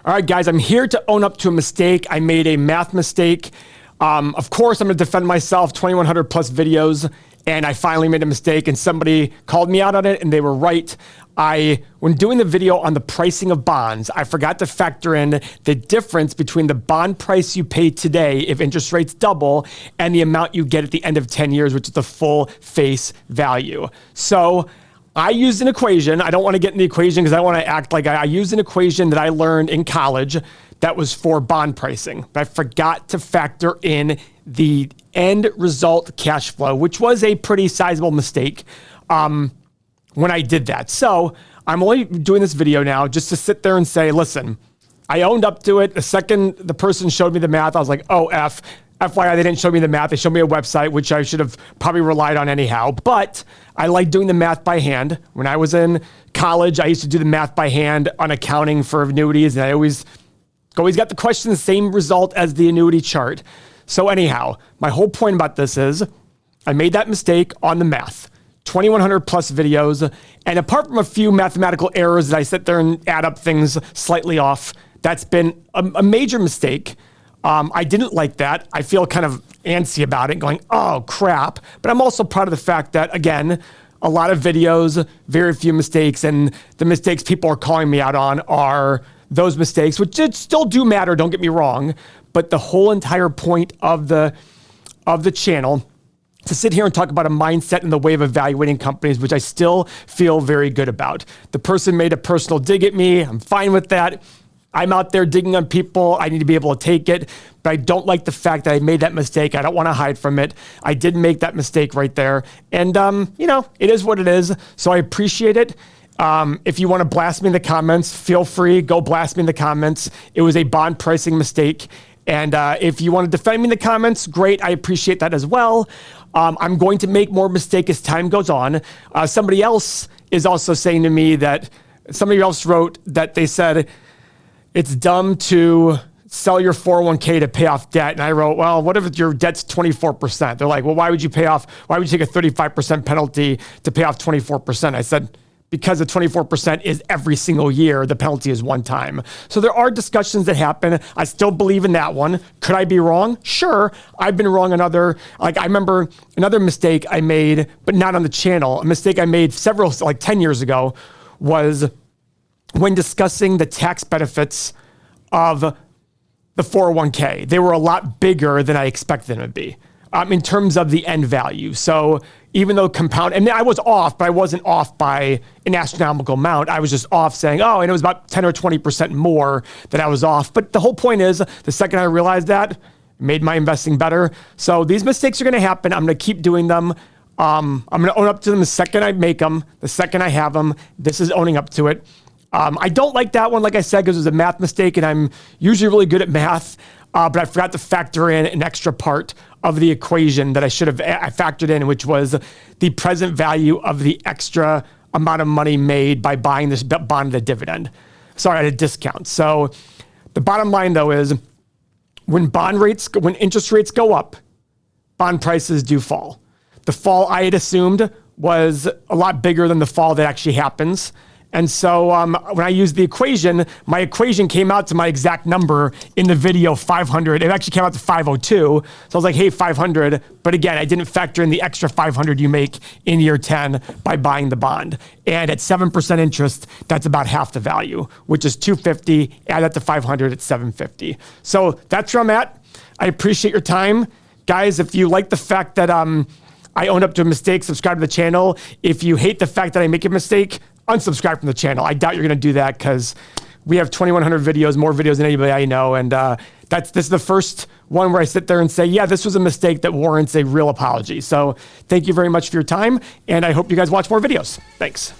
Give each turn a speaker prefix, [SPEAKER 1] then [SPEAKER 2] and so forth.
[SPEAKER 1] All right, guys, I'm here to own up to a mistake. I made a math mistake. Of course, I'm going to defend myself, 2,100 plus videos, and I finally made a mistake, and somebody called me out on it, and they were right. When doing the video on the pricing of bonds, I forgot to factor in the difference between the bond price you pay today if interest rates double and the amount you get at the end of 10 years, which is the full face value. So I used an equation. I don't want to get in the equation because I want to act like I used an equation that I learned in college that was for bond pricing. But I forgot to factor in the end result cash flow, which was a pretty sizable mistake when I did that. So I'm only doing this video now just to sit there and say, listen, I owned up to it. The second the person showed me the math, I was like, oh, FYI, they didn't show me the math. They showed me a website, which I should have probably relied on anyhow. But I like doing the math by hand. When I was in college, I used to do the math by hand on accounting for annuities. And I always got the question, the same result as the annuity chart. So anyhow, my whole point about this is I made that mistake on the math. 2,100 plus videos. And apart from a few mathematical errors that I sit there and add up things slightly off, that's been a major mistake. I didn't like that. I feel kind of antsy about it, going, oh, crap. But I'm also proud of the fact that, again, a lot of videos, very few mistakes, and the mistakes people are calling me out on are those mistakes, which still do matter, don't get me wrong. But the whole entire point of the channel to sit here and talk about a mindset and the way of evaluating companies, which I still feel very good about. The person made a personal dig at me. I'm fine with that. I'm out there digging on people. I need to be able to take it, but I don't like the fact that I made that mistake. I don't want to hide from it. I did make that mistake right there. And, it is what it is. So I appreciate it. If you want to blast me in the comments, feel free, go blast me in the comments. It was a bond pricing mistake. And if you want to defend me in the comments, great. I appreciate that as well. I'm going to make more mistakes as time goes on. Somebody else is also saying to me that somebody else wrote that they said, it's dumb to sell your 401k to pay off debt. And I wrote, well, what if your debt's 24%? They're like, well, why would you take a 35% penalty to pay off 24%? I said, because the 24% is every single year, the penalty is one time. So there are discussions that happen. I still believe in that one. Could I be wrong? Sure. I've been wrong on I remember another mistake I made, but not on the channel. A mistake I made 10 years ago was when discussing the tax benefits of the 401k. They were a lot bigger than I expected them to be in terms of the end value. So even though and I was off, but I wasn't off by an astronomical amount. I was just off saying, and it was about 10 or 20% more that I was off. But the whole point is, the second I realized that, it made my investing better. So these mistakes are going to happen. I'm going to keep doing them. I'm going to own up to them the second I make them, the second I have them. This is owning up to it. I don't like that one, like I said, because it was a math mistake, and I'm usually really good at math, but I forgot to factor in an extra part of the equation that I should have factored in, which was the present value of the extra amount of money made by buying this bond at a dividend. Sorry, at a discount. So the bottom line, though, is when interest rates go up, bond prices do fall. The fall I had assumed was a lot bigger than the fall that actually happens. And so when I used the equation, my equation came out to my exact number in the video, 500. It actually came out to 502. So I was like, hey, 500. But again, I didn't factor in the extra 500 you make in year 10 by buying the bond. And at 7% interest, that's about half the value, which is 250. Add that to 500, it's 750. So that's where I'm at. I appreciate your time. Guys, if you like the fact that I owned up to a mistake, subscribe to the channel. If you hate the fact that I make a mistake, unsubscribe from the channel. I doubt you're going to do that because we have 2,100 videos, more videos than anybody I know. And this is the first one where I sit there and say, yeah, this was a mistake that warrants a real apology. So thank you very much for your time. And I hope you guys watch more videos. Thanks.